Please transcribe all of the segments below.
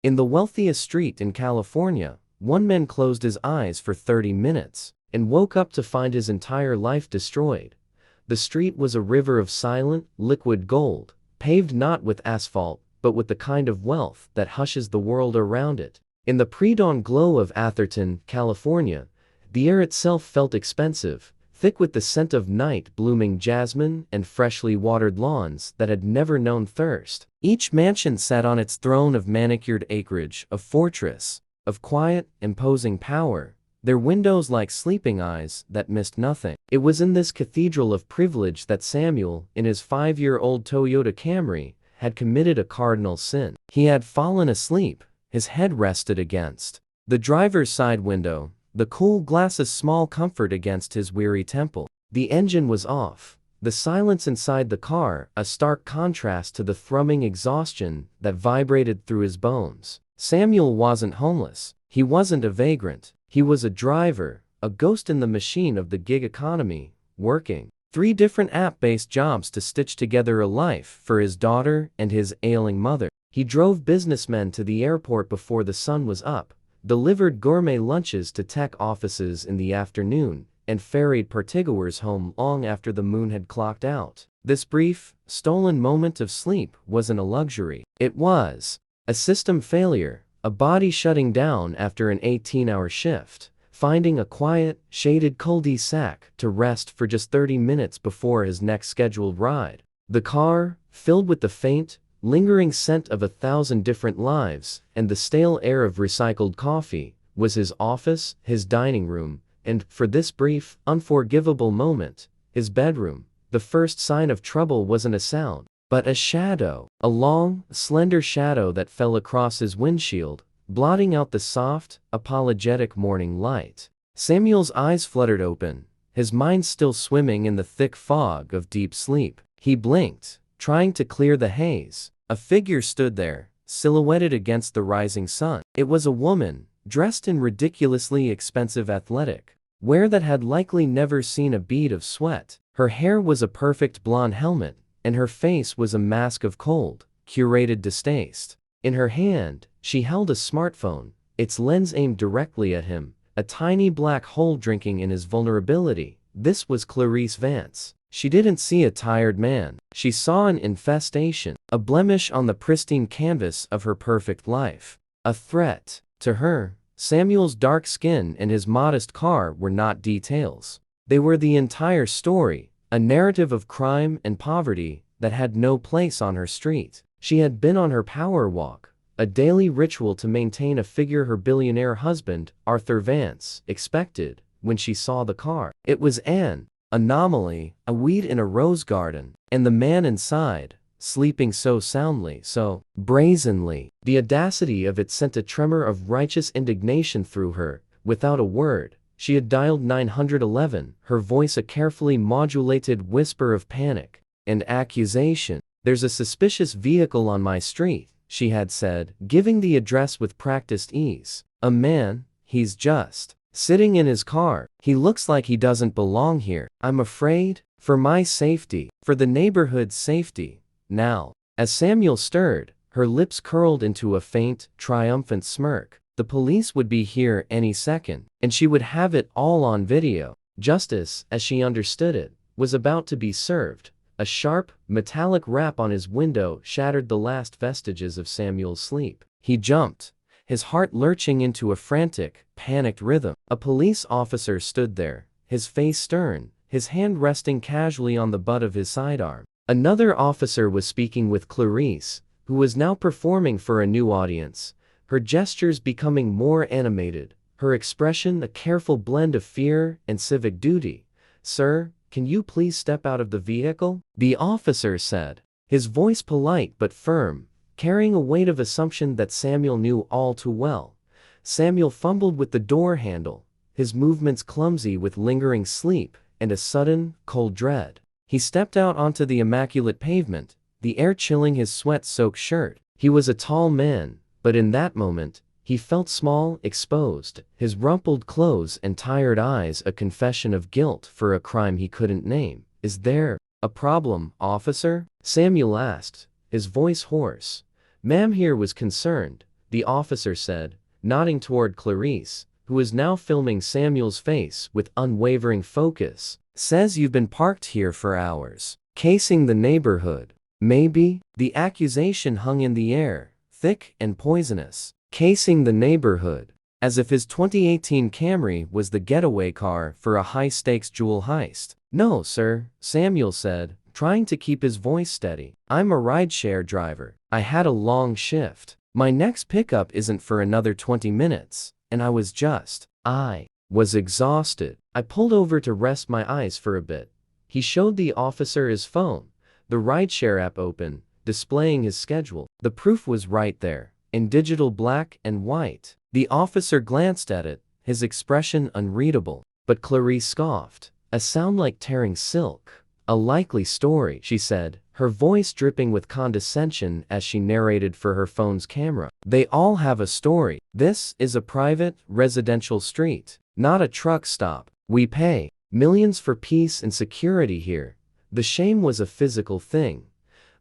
In the wealthiest street in California, one man closed his eyes for 30 minutes and woke up to find his entire life destroyed. The street was a river of silent, liquid gold, paved not with asphalt, but with the kind of wealth that hushes the world around it. In the pre-dawn glow of Atherton, California, the air itself felt expensive, thick with the scent of night-blooming jasmine and freshly watered lawns that had never known thirst. Each mansion sat on its throne of manicured acreage, a fortress of quiet, imposing power, their windows like sleeping eyes that missed nothing. It was in this cathedral of privilege that Samuel, in his 5-year-old Toyota Camry, had committed a cardinal sin. He had fallen asleep, his head rested against the driver's side window, the cool glass a small comfort against his weary temple. The engine was off, the silence inside the car a stark contrast to the thrumming exhaustion that vibrated through his bones. Samuel wasn't homeless, he wasn't a vagrant, he was a driver, a ghost in the machine of the gig economy, working 3 different app-based jobs to stitch together a life for his daughter and his ailing mother. He drove businessmen to the airport before the sun was up, delivered gourmet lunches to tech offices in the afternoon, and ferried partygoers home long after the moon had clocked out. This brief, stolen moment of sleep wasn't a luxury. It was a system failure, a body shutting down after an 18-hour shift, finding a quiet, shaded cul-de-sac to rest for just 30 minutes before his next scheduled ride. The car, filled with the faint, lingering scent of 1,000 different lives and the stale air of recycled coffee, was his office, his dining room, and, for this brief, unforgivable moment, his bedroom. The first sign of trouble wasn't a sound, but a shadow, a long, slender shadow that fell across his windshield, blotting out the soft, apologetic morning light. Samuel's eyes fluttered open, his mind still swimming in the thick fog of deep sleep. He blinked, trying to clear the haze. A figure stood there, silhouetted against the rising sun. It was a woman, dressed in ridiculously expensive athletic wear that had likely never seen a bead of sweat. Her hair was a perfect blonde helmet, and her face was a mask of cold, curated distaste. In her hand, she held a smartphone, its lens aimed directly at him, a tiny black hole drinking in his vulnerability. This was Clarice Vance. She didn't see a tired man. She saw an infestation, a blemish on the pristine canvas of her perfect life. A threat. To her, Samuel's dark skin and his modest car were not details. They were the entire story, a narrative of crime and poverty that had no place on her street. She had been on her power walk, a daily ritual to maintain a figure her billionaire husband, Arthur Vance, expected when she saw the car. It was an anomaly, a weed in a rose garden, and the man inside, sleeping so soundly, so brazenly. The audacity of it sent a tremor of righteous indignation through her. Without a word, she had dialed 911, her voice a carefully modulated whisper of panic and accusation. "There's a suspicious vehicle on my street," she had said, giving the address with practiced ease. "A man, he's just sitting in his car. He looks like he doesn't belong here. I'm afraid, for my safety, for the neighborhood's safety." Now, as Samuel stirred, her lips curled into a faint, triumphant smirk. The police would be here any second, and she would have it all on video. Justice, as she understood it, was about to be served. A sharp, metallic rap on his window shattered the last vestiges of Samuel's sleep. He jumped, his heart lurching into a frantic, panicked rhythm. A police officer stood there, his face stern, his hand resting casually on the butt of his sidearm. Another officer was speaking with Clarice, who was now performing for a new audience, her gestures becoming more animated, her expression a careful blend of fear and civic duty. "Sir, can you please step out of the vehicle?" the officer said, his voice polite but firm, carrying a weight of assumption that Samuel knew all too well. Samuel fumbled with the door handle, his movements clumsy with lingering sleep and a sudden, cold dread. He stepped out onto the immaculate pavement, the air chilling his sweat-soaked shirt. He was a tall man, but in that moment, he felt small, exposed, his rumpled clothes and tired eyes a confession of guilt for a crime he couldn't name. "Is there a problem, officer?" Samuel asked, his voice hoarse. "Ma'am," here was concerned, the officer said, nodding toward Clarice, who was now filming Samuel's face with unwavering focus. Says you've been parked here for hours, casing the neighborhood. Maybe? The accusation hung in the air, thick and poisonous. Casing the neighborhood. As if his 2018 Camry was the getaway car for a high-stakes jewel heist. No, sir, Samuel said, trying to keep his voice steady. I'm a rideshare driver. I had a long shift. My next pickup isn't for another 20 minutes, and I was exhausted. I pulled over to rest my eyes for a bit. He showed the officer his phone, the rideshare app open, displaying his schedule. The proof was right there, in digital black and white. The officer glanced at it, his expression unreadable. But Clarice scoffed. A sound like tearing silk. A likely story, she said, her voice dripping with condescension as she narrated for her phone's camera. They all have a story. This is a private, residential street, not a truck stop. We pay millions for peace and security here. The shame was a physical thing.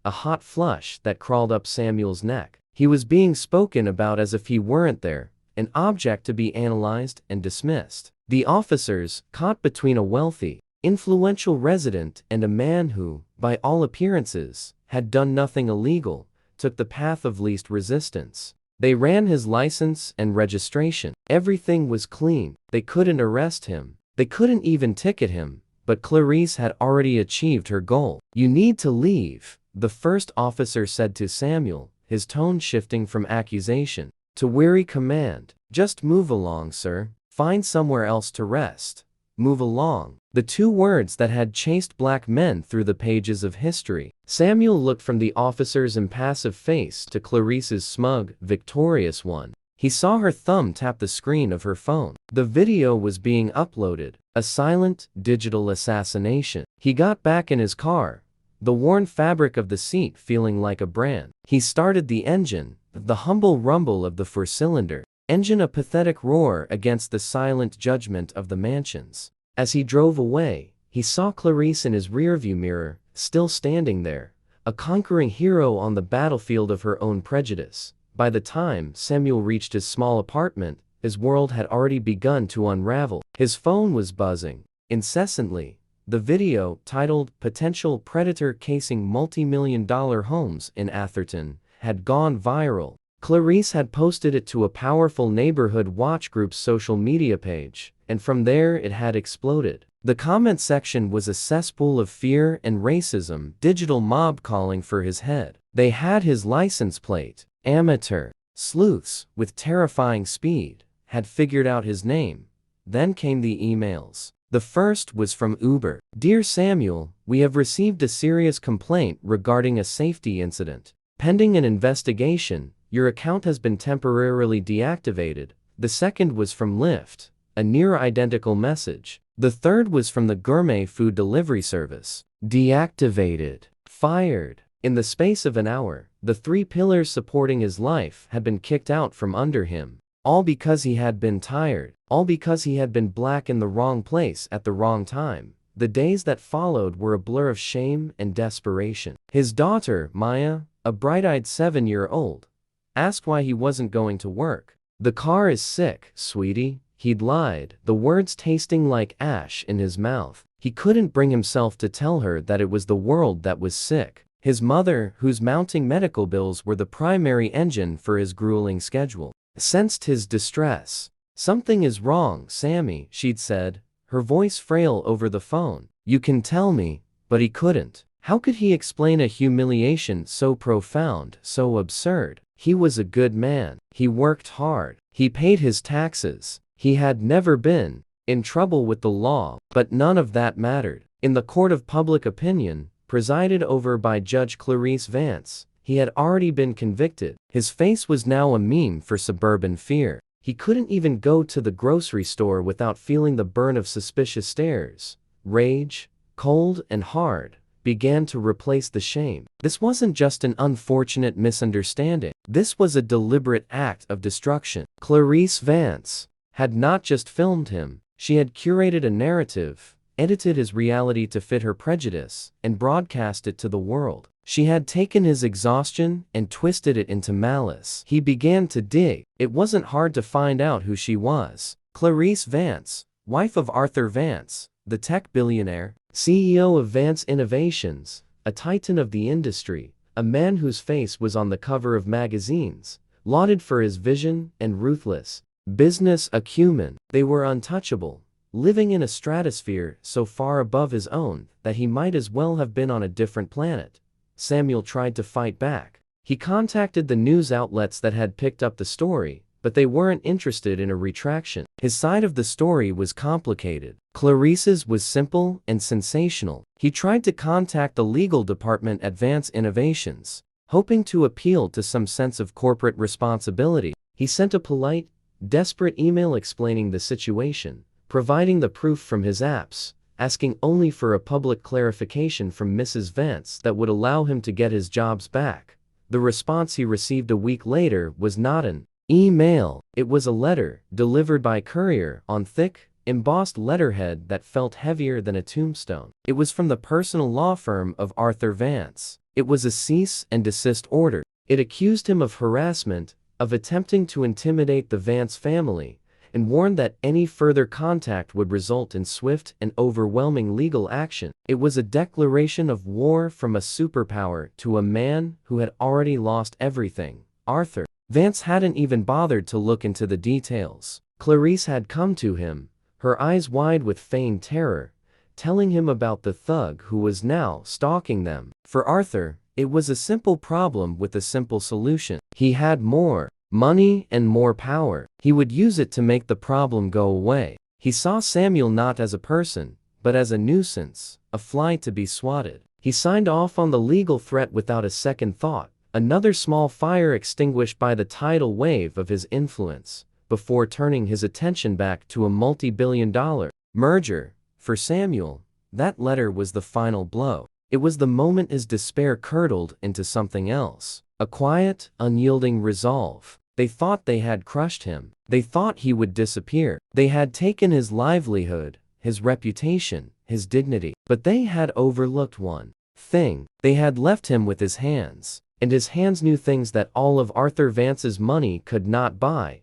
A hot flush that crawled up Samuel's neck. He was being spoken about as if he weren't there, an object to be analyzed and dismissed. The officers, caught between a wealthy, influential resident and a man who, by all appearances, had done nothing illegal, took the path of least resistance. They ran his license and registration. Everything was clean. They couldn't arrest him. They couldn't even ticket him. But Clarice had already achieved her goal. You need to leave, the first officer said to Samuel, his tone shifting from accusation to weary command. Just move along, sir. Find somewhere else to rest. Move along. The two words that had chased black men through the pages of history. Samuel looked from the officer's impassive face to Clarice's smug, victorious one. He saw her thumb tap the screen of her phone. The video was being uploaded. A silent, digital assassination. He got back in his car, the worn fabric of the seat feeling like a brand. He started the engine, the humble rumble of the four-cylinder engine a pathetic roar against the silent judgment of the mansions. As he drove away, he saw Clarice in his rearview mirror, still standing there, a conquering hero on the battlefield of her own prejudice. By the time Samuel reached his small apartment, his world had already begun to unravel. His phone was buzzing incessantly. The video, titled "Potential Predator Casing Multi-Million-Dollar Homes in Atherton," had gone viral. Clarice had posted it to a powerful neighborhood watch group's social media page, and from there it had exploded. The comment section was a cesspool of fear and racism, digital mob calling for his head. They had his license plate. Amateur sleuths, with terrifying speed, had figured out his name. Then came the emails. The first was from Uber. Dear Samuel, we have received a serious complaint regarding a safety incident. Pending an investigation, your account has been temporarily deactivated. The second was from Lyft, a near-identical message. The third was from the gourmet food delivery service. Deactivated. Fired. In the space of an hour, the three pillars supporting his life had been kicked out from under him. All because he had been tired. All because he had been black in the wrong place at the wrong time. The days that followed were a blur of shame and desperation. His daughter, Maya, a bright-eyed 7-year-old, asked why he wasn't going to work. The car is sick, sweetie. He'd lied, the words tasting like ash in his mouth. He couldn't bring himself to tell her that it was the world that was sick. His mother, whose mounting medical bills were the primary engine for his grueling schedule, sensed his distress. Something is wrong, Sammy, she'd said, her voice frail over the phone. You can tell me, but he couldn't. How could he explain a humiliation so profound, so absurd? He was a good man. He worked hard. He paid his taxes. He had never been in trouble with the law, but none of that mattered. In the court of public opinion, presided over by Judge Clarice Vance, he had already been convicted. His face was now a meme for suburban fear. He couldn't even go to the grocery store without feeling the burn of suspicious stares. Rage, cold and hard, began to replace the shame. This wasn't just an unfortunate misunderstanding. This was a deliberate act of destruction. Clarice Vance had not just filmed him, she had curated a narrative, edited his reality to fit her prejudice, and broadcast it to the world. She had taken his exhaustion and twisted it into malice. He began to dig. It wasn't hard to find out who she was. Clarice Vance, wife of Arthur Vance, the tech billionaire, CEO of Vance Innovations, a titan of the industry, a man whose face was on the cover of magazines, lauded for his vision and ruthless business acumen. They were untouchable, living in a stratosphere so far above his own that he might as well have been on a different planet. Samuel tried to fight back. He contacted the news outlets that had picked up the story, but they weren't interested in a retraction. His side of the story was complicated. Clarice's was simple and sensational. He tried to contact the legal department at Vance Innovations, hoping to appeal to some sense of corporate responsibility. He sent a polite, desperate email explaining the situation, providing the proof from his apps, asking only for a public clarification from Mrs. Vance that would allow him to get his jobs back. The response he received a week later was not an email. It was a letter, delivered by courier, on thick, embossed letterhead that felt heavier than a tombstone. It was from the personal law firm of Arthur Vance. It was a cease and desist order. It accused him of harassment, of attempting to intimidate the Vance family, and warned that any further contact would result in swift and overwhelming legal action. It was a declaration of war from a superpower to a man who had already lost everything. Arthur Vance hadn't even bothered to look into the details. Clarice had come to him, her eyes wide with feigned terror, telling him about the thug who was now stalking them. For Arthur, it was a simple problem with a simple solution. He had more money and more power. He would use it to make the problem go away. He saw Samuel not as a person, but as a nuisance, a fly to be swatted. He signed off on the legal threat without a second thought, another small fire extinguished by the tidal wave of his influence, before turning his attention back to a multi-billion-dollar merger. For Samuel, that letter was the final blow. It was the moment his despair curdled into something else, a quiet, unyielding resolve. They thought they had crushed him. They thought he would disappear. They had taken his livelihood, his reputation, his dignity. But they had overlooked one thing. They had left him with his hands. And his hands knew things that all of Arthur Vance's money could not buy.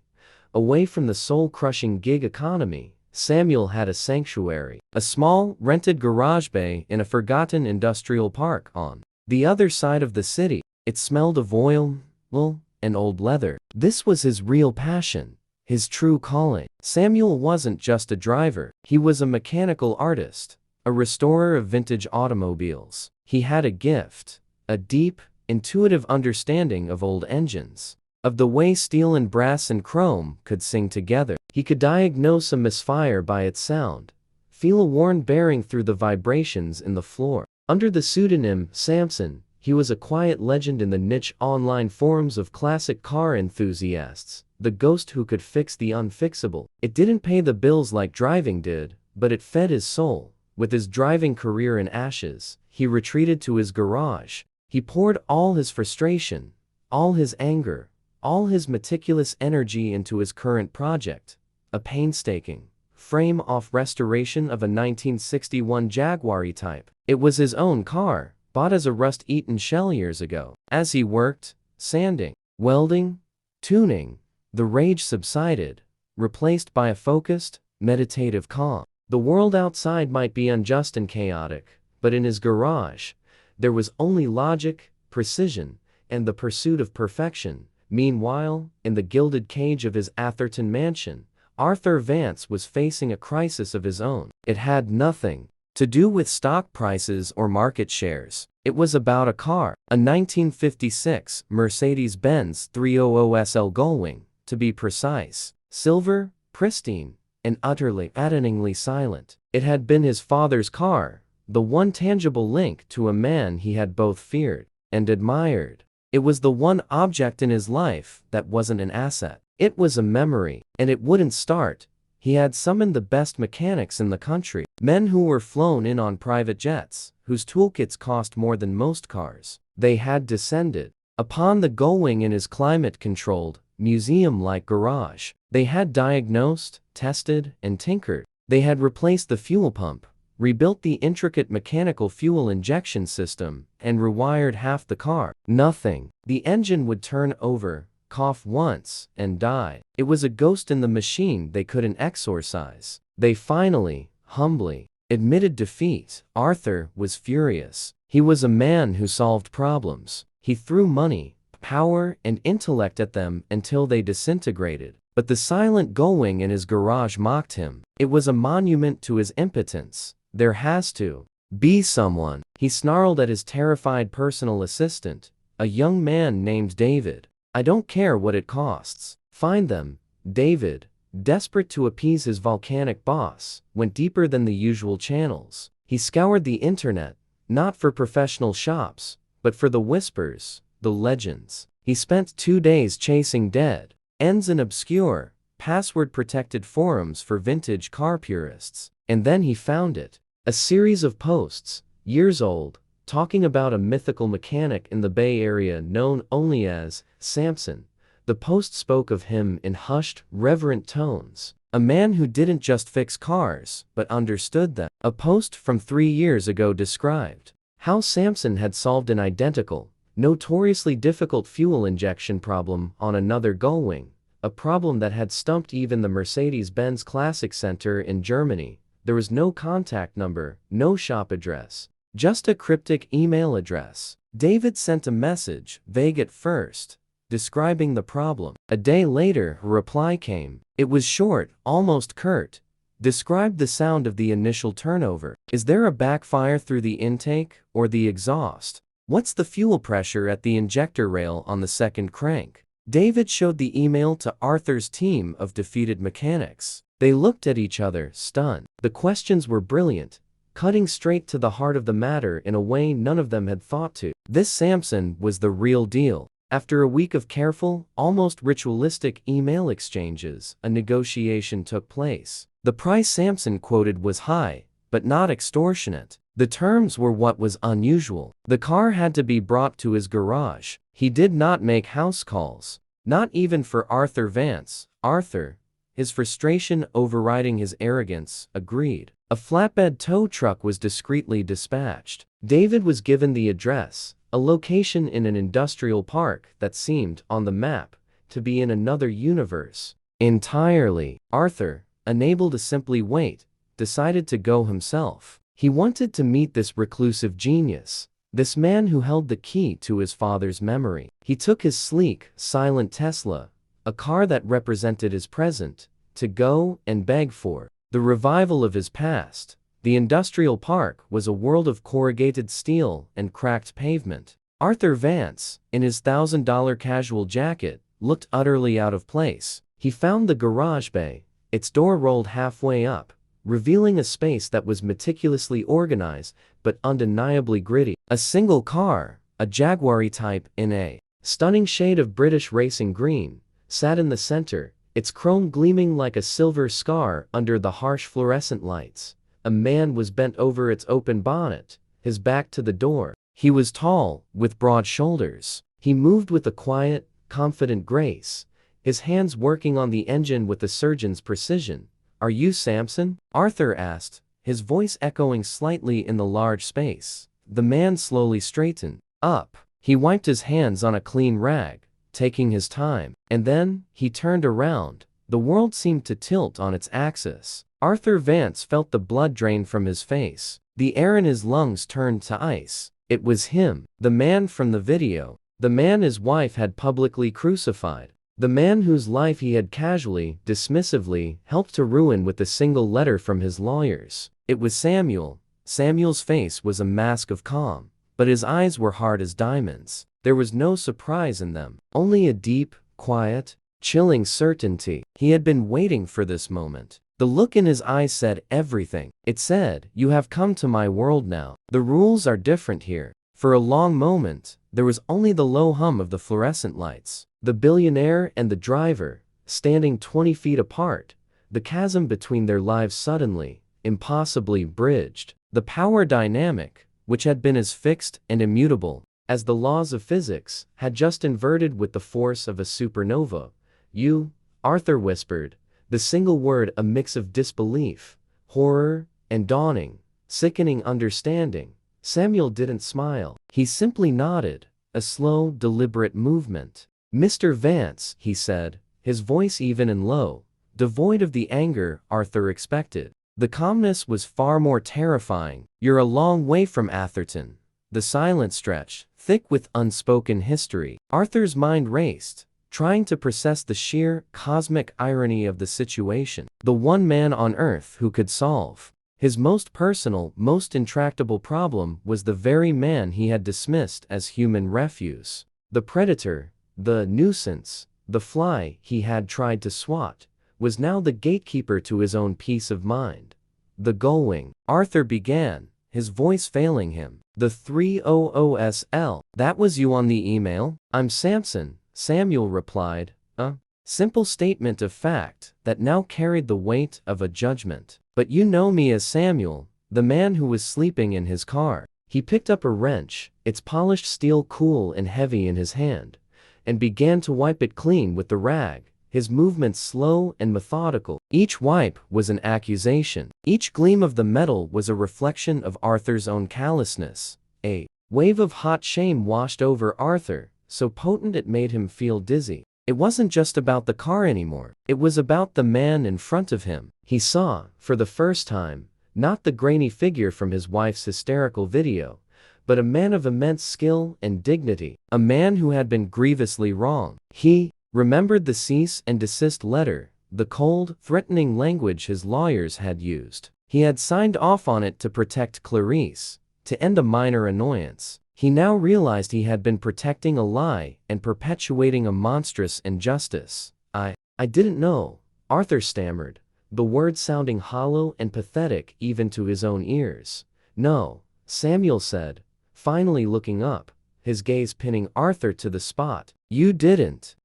Away from the soul-crushing gig economy, Samuel had a sanctuary, a small, rented garage bay in a forgotten industrial park on the other side of the city. It smelled of oil, wool, and old leather. This was his real passion, his true calling. Samuel wasn't just a driver. He was a mechanical artist, a restorer of vintage automobiles. He had a gift, a deep, intuitive understanding of old engines, of the way steel and brass and chrome could sing together. He could diagnose a misfire by its sound, feel a worn bearing through the vibrations in the floor. Under the pseudonym Samson, he was a quiet legend in the niche online forums of classic car enthusiasts, the ghost who could fix the unfixable. It didn't pay the bills like driving did, but it fed his soul. With his driving career in ashes, he retreated to his garage. He poured all his frustration, all his anger, all his meticulous energy into his current project, a painstaking, frame-off restoration of a 1961 Jaguar E-Type. It was his own car, bought as a rust-eaten shell years ago. As he worked, sanding, welding, tuning, the rage subsided, replaced by a focused, meditative calm. The world outside might be unjust and chaotic, but in his garage, there was only logic, precision, and the pursuit of perfection. Meanwhile, in the gilded cage of his Atherton mansion, Arthur Vance was facing a crisis of his own. It had nothing to do with stock prices or market shares. It was about a car, a 1956 Mercedes-Benz 300SL Gullwing, to be precise. Silver, pristine, and utterly, maddeningly silent. It had been his father's car, the one tangible link to a man he had both feared and admired. It was the one object in his life that wasn't an asset. It was a memory, and it wouldn't start. He had summoned the best mechanics in the country, men who were flown in on private jets, whose toolkits cost more than most cars. They had descended upon the Gullwing in his climate-controlled, museum-like garage. They had diagnosed, tested, and tinkered. They had replaced the fuel pump, rebuilt the intricate mechanical fuel injection system, and rewired half the car. Nothing. The engine would turn over, cough once, and die. It was a ghost in the machine they couldn't exorcise. They finally, humbly, admitted defeat. Arthur was furious. He was a man who solved problems. He threw money, power, and intellect at them until they disintegrated. But the silent gullwing in his garage mocked him. It was a monument to his impotence. There has to be someone, he snarled at his terrified personal assistant, a young man named David. I don't care what it costs. Find them. David, desperate to appease his volcanic boss, went deeper than the usual channels. He scoured the internet, not for professional shops, but for the whispers, the legends. He spent 2 days chasing dead ends in obscure, password-protected forums for vintage car purists. And then he found it. A series of posts, years old, talking about a mythical mechanic in the Bay Area known only as Samson. The post spoke of him in hushed, reverent tones. A man who didn't just fix cars, but understood them. A post from 3 years ago described how Samson had solved an identical, notoriously difficult fuel injection problem on another gullwing, a problem that had stumped even the Mercedes-Benz Classic Center in Germany. There was no contact number, no shop address, just a cryptic email address. David sent a message, vague at first, describing the problem. A day later, a reply came. It was short, almost curt. Described the sound of the initial turnover. Is there a backfire through the intake or the exhaust? What's the fuel pressure at the injector rail on the second crank? David showed the email to Arthur's team of defeated mechanics. They looked at each other, stunned. The questions were brilliant, cutting straight to the heart of the matter in a way none of them had thought to. This Samson was the real deal. After a week of careful, almost ritualistic email exchanges, a negotiation took place. The price Samson quoted was high, but not extortionate. The terms were what was unusual. The car had to be brought to his garage. He did not make house calls. Not even for Arthur Vance. Arthur, his frustration overriding his arrogance, agreed. A flatbed tow truck was discreetly dispatched. David was given the address, a location in an industrial park that seemed, on the map, to be in another universe entirely. Arthur, unable to simply wait, decided to go himself. He wanted to meet this reclusive genius, this man who held the key to his father's memory. He took his sleek, silent Tesla, a car that represented his present, to go and beg for the revival of his past. The industrial park was a world of corrugated steel and cracked pavement. Arthur Vance, in his $1,000 casual jacket, looked utterly out of place. He found the garage bay, its door rolled halfway up, revealing a space that was meticulously organized but undeniably gritty. A single car, a Jaguar type in a stunning shade of British racing green, sat in the center, its chrome gleaming like a silver scar under the harsh fluorescent lights. A man was bent over its open bonnet, his back to the door. He was tall, with broad shoulders. He moved with a quiet, confident grace, his hands working on the engine with a surgeon's precision. Are you Samson? Arthur asked, his voice echoing slightly in the large space. The man slowly straightened up. He wiped his hands on a clean rag, taking his time. And then, he turned around. The world seemed to tilt on its axis. Arthur Vance felt the blood drain from his face. The air in his lungs turned to ice. It was him, the man from the video, the man his wife had publicly crucified, the man whose life he had casually, dismissively, helped to ruin with a single letter from his lawyers. It was Samuel. Samuel's face was a mask of calm, but his eyes were hard as diamonds. There was no surprise in them, only a deep, quiet, chilling certainty. He had been waiting for this moment. The look in his eyes said everything. It said, "You have come to my world now. The rules are different here." For a long moment, there was only the low hum of the fluorescent lights. The billionaire and the driver, standing 20 feet apart, the chasm between their lives suddenly, impossibly bridged. The power dynamic, which had been as fixed and immutable as the laws of physics, had just inverted with the force of a supernova. "You," Arthur whispered, the single word a mix of disbelief, horror, and dawning sickening understanding. Samuel didn't smile. He simply nodded, a slow, deliberate movement. "Mr. Vance," he said, his voice even and low, devoid of the anger Arthur expected. The calmness was far more terrifying. "You're a long way from Atherton." The silence stretched, thick with unspoken history. Arthur's mind raced, trying to process the sheer, cosmic irony of the situation. The one man on Earth who could solve his most personal, most intractable problem was the very man he had dismissed as human refuse. The predator, the nuisance, the fly he had tried to swat, was now the gatekeeper to his own peace of mind. "The Gullwing," Arthur began, his voice failing him. "The 300SL. That was you on the email?" "I'm Samson," Samuel replied, a simple statement of fact that now carried the weight of a judgment. "But you know me as Samuel, the man who was sleeping in his car." He picked up a wrench, its polished steel cool and heavy in his hand, and began to wipe it clean with the rag, his movements slow and methodical. Each wipe was an accusation. Each gleam of the metal was a reflection of Arthur's own callousness. A wave of hot shame washed over Arthur, so potent it made him feel dizzy. It wasn't just about the car anymore. It was about the man in front of him. He saw, for the first time, not the grainy figure from his wife's hysterical video, but a man of immense skill and dignity, a man who had been grievously wrong. He remembered the cease and desist letter, the cold, threatening language his lawyers had used. He had signed off on it to protect Clarice, to end a minor annoyance. He now realized he had been protecting a lie and perpetuating a monstrous injustice. I didn't know," Arthur stammered, the words sounding hollow and pathetic even to his own ears. "No," Samuel said, finally looking up, his gaze pinning Arthur to the spot. You didn't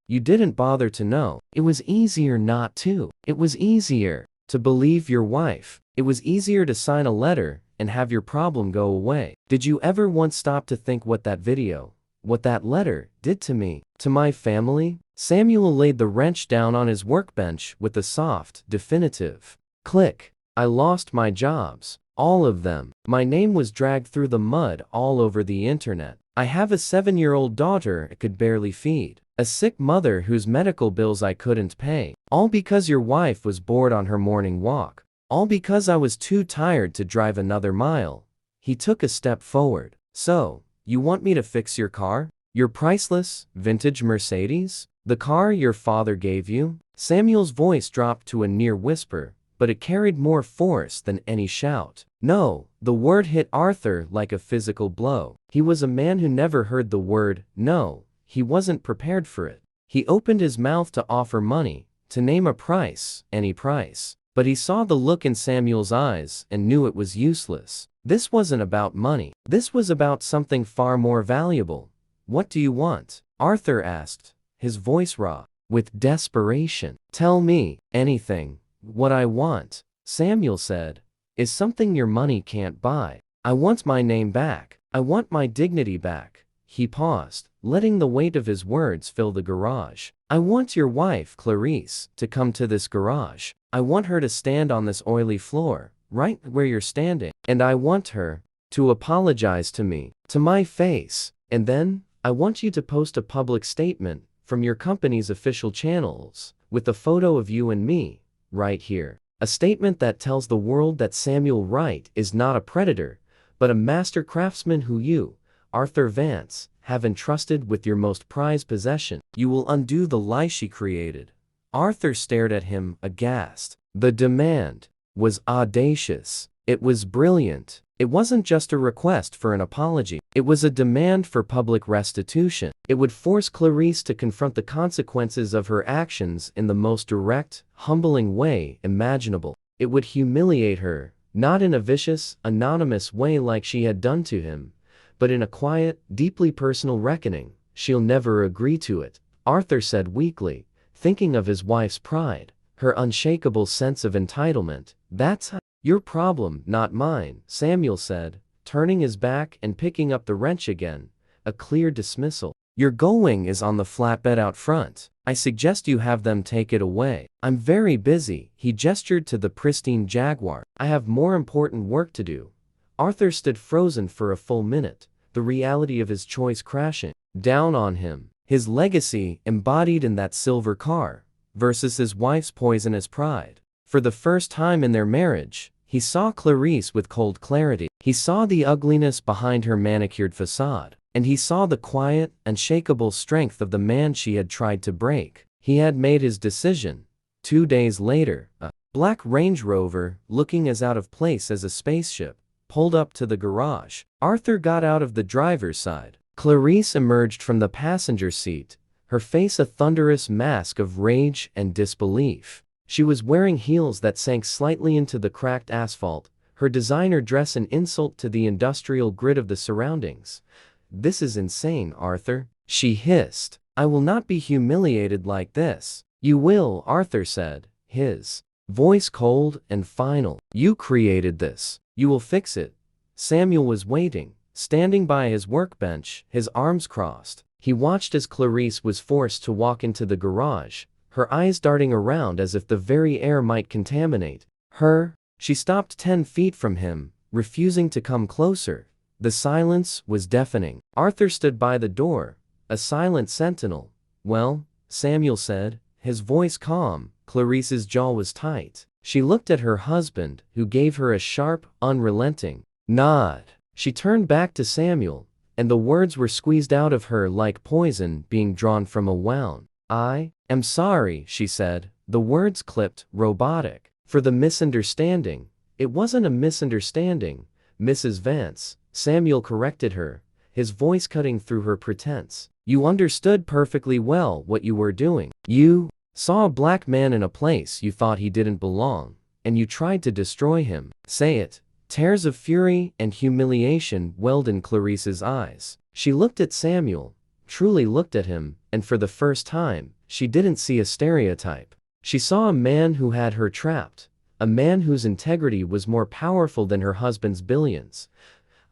bother to know. It was easier not to. It was easier to believe your wife. It was easier to sign a letter and have your problem go away. Did you ever once stop to think what that video, what that letter, did to me, to my family?" Samuel laid the wrench down on his workbench with a soft, definitive click. "I lost my jobs. All of them. My name was dragged through the mud all over the internet. I have a 7-year-old daughter I could barely feed. A sick mother whose medical bills I couldn't pay. All because your wife was bored on her morning walk. All because I was too tired to drive another mile." He took a step forward. "So, you want me to fix your car? Your priceless, vintage Mercedes? The car your father gave you?" Samuel's voice dropped to a near whisper, but it carried more force than any shout. "No." The word hit Arthur like a physical blow. He was a man who never heard the word no. He wasn't prepared for it. He opened his mouth to offer money, to name a price, any price. But he saw the look in Samuel's eyes and knew it was useless. This wasn't about money. This was about something far more valuable. "What do you want?" Arthur asked, his voice raw with desperation. "Tell me anything. What I want," Samuel said, "is something your money can't buy. I want my name back. I want my dignity back." He paused, letting the weight of his words fill the garage. "I want your wife, Clarice, to come to this garage. I want her to stand on this oily floor, right where you're standing. And I want her to apologize to me, to my face. And then, I want you to post a public statement from your company's official channels, with a photo of you and me, right here. A statement that tells the world that Samuel Wright is not a predator, but a master craftsman who you, Arthur Vance, have entrusted with your most prized possession. You will undo the lie she created." Arthur stared at him, aghast. The demand was audacious. It was brilliant. It wasn't just a request for an apology. It was a demand for public restitution. It would force Clarice to confront the consequences of her actions in the most direct, humbling way imaginable. It would humiliate her, not in a vicious, anonymous way like she had done to him, but in a quiet, deeply personal reckoning. "She'll never agree to it," Arthur said weakly, thinking of his wife's pride, her unshakable sense of entitlement. "That's your problem, not mine," Samuel said, turning his back and picking up the wrench again, a clear dismissal. "Your Gullwing is on the flatbed out front. I suggest you have them take it away." "I'm very busy," he gestured to the pristine Jaguar. "I have more important work to do." Arthur stood frozen for a full minute, the reality of his choice crashing down on him. His legacy embodied in that silver car, versus his wife's poisonous pride. For the first time in their marriage, he saw Clarice with cold clarity. He saw the ugliness behind her manicured facade, and he saw the quiet, unshakable strength of the man she had tried to break. He had made his decision. 2 days later, a black Range Rover, looking as out of place as a spaceship, pulled up to the garage. Arthur got out of the driver's side. Clarice emerged from the passenger seat, her face a thunderous mask of rage and disbelief. She was wearing heels that sank slightly into the cracked asphalt, her designer dress an insult to the industrial grit of the surroundings. "This is insane, Arthur," she hissed. "I will not be humiliated like this." "You will," Arthur said, his voice cold and final. "You created this. You will fix it." Samuel was waiting, standing by his workbench, his arms crossed. He watched as Clarice was forced to walk into the garage, her eyes darting around as if the very air might contaminate her. She stopped 10 feet from him, refusing to come closer. The silence was deafening. Arthur stood by the door, a silent sentinel. "Well," Samuel said, his voice calm. Clarice's jaw was tight. She looked at her husband, who gave her a sharp, unrelenting nod. She turned back to Samuel, and the words were squeezed out of her like poison being drawn from a wound. "I am sorry," she said, the words clipped, robotic. "For the misunderstanding." "It wasn't a misunderstanding, Mrs. Vance," Samuel corrected her, his voice cutting through her pretense. "You understood perfectly well what you were doing. You saw a black man in a place you thought he didn't belong, and you tried to destroy him." "Say it." Tears of fury and humiliation welled in Clarice's eyes. She looked at Samuel, truly looked at him, and for the first time, she didn't see a stereotype. She saw a man who had her trapped, a man whose integrity was more powerful than her husband's billions.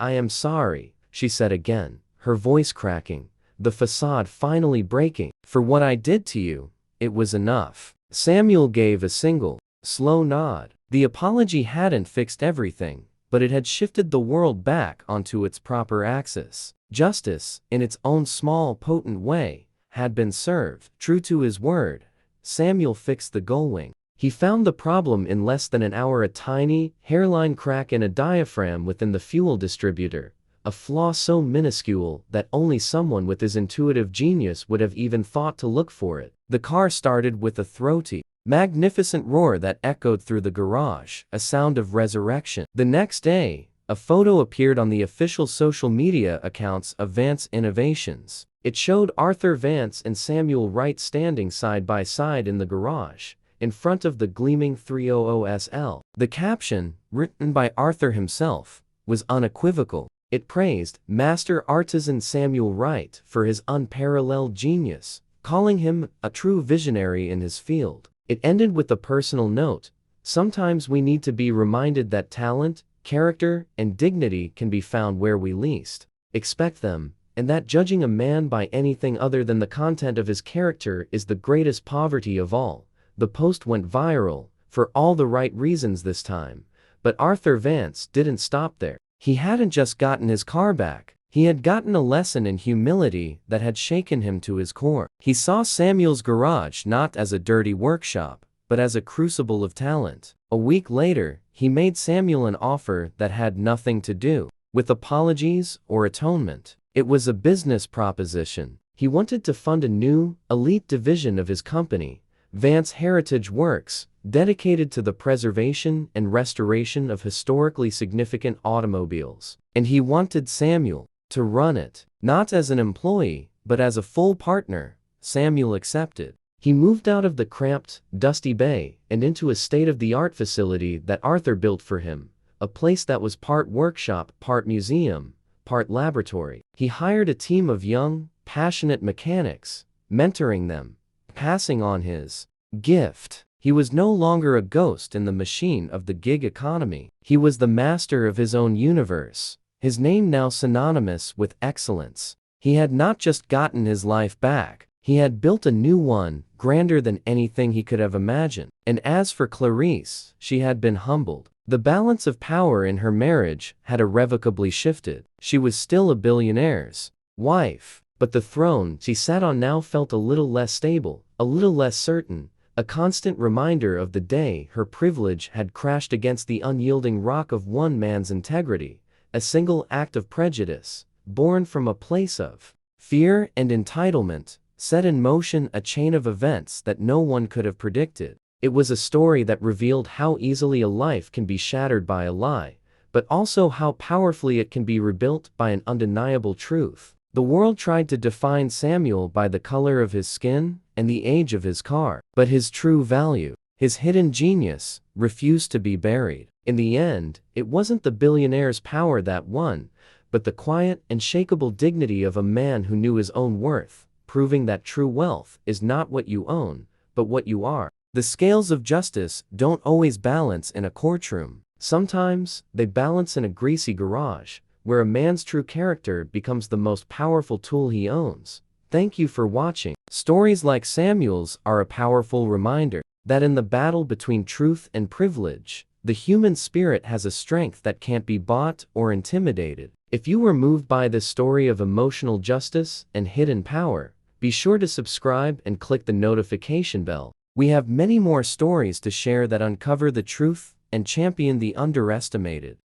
"I am sorry," she said again, her voice cracking, the facade finally breaking. "For what I did to you, it was enough." Samuel gave a single, slow nod. The apology hadn't fixed everything, but it had shifted the world back onto its proper axis. Justice, in its own small, potent way, had been served. True to his word, Samuel fixed the gullwing. He found the problem in less than an hour: a tiny, hairline crack in a diaphragm within the fuel distributor, a flaw so minuscule that only someone with his intuitive genius would have even thought to look for it. The car started with a throaty, magnificent roar that echoed through the garage, a sound of resurrection. The next day, a photo appeared on the official social media accounts of Vance Innovations. It showed Arthur Vance and Samuel Wright standing side by side in the garage, in front of the gleaming 300SL. The caption, written by Arthur himself, was unequivocal. It praised master artisan Samuel Wright for his unparalleled genius, calling him a true visionary in his field. It ended with a personal note: "Sometimes we need to be reminded that talent, character, and dignity can be found where we least expect them, and that judging a man by anything other than the content of his character is the greatest poverty of all." The post went viral, for all the right reasons this time. But Arthur Vance didn't stop there. He hadn't just gotten his car back. He had gotten a lesson in humility that had shaken him to his core. He saw Samuel's garage not as a dirty workshop, but as a crucible of talent. A week later, he made Samuel an offer that had nothing to do with apologies or atonement. It was a business proposition. He wanted to fund a new, elite division of his company, Vance Heritage Works, dedicated to the preservation and restoration of historically significant automobiles. And he wanted Samuel to run it, not as an employee, but as a full partner. Samuel accepted. He moved out of the cramped, dusty bay and into a state-of-the-art facility that Arthur built for him, a place that was part workshop, part museum, part laboratory. He hired a team of young, passionate mechanics, mentoring them, passing on his gift. He was no longer a ghost in the machine of the gig economy. He was the master of his own universe, his name now synonymous with excellence. He had not just gotten his life back, He had built a new one, grander than anything he could have imagined. And as for Clarice, she had been humbled. The balance of power in her marriage had irrevocably shifted. She was still a billionaire's wife, but the throne she sat on now felt a little less stable, a little less certain, a constant reminder of the day her privilege had crashed against the unyielding rock of one man's integrity, a single act of prejudice, born from a place of fear and entitlement, set in motion a chain of events that no one could have predicted. It was a story that revealed how easily a life can be shattered by a lie, but also how powerfully it can be rebuilt by an undeniable truth. The world tried to define Samuel by the color of his skin and the age of his car, but his true value, his hidden genius, refused to be buried. In the end, it wasn't the billionaire's power that won, but the quiet, unshakable dignity of a man who knew his own worth, proving that true wealth is not what you own, but what you are. The scales of justice don't always balance in a courtroom. Sometimes, they balance in a greasy garage, where a man's true character becomes the most powerful tool he owns. Thank you for watching. Stories like Samuel's are a powerful reminder that in the battle between truth and privilege, the human spirit has a strength that can't be bought or intimidated. If you were moved by this story of emotional justice and hidden power, be sure to subscribe and click the notification bell. We have many more stories to share that uncover the truth and champion the underestimated.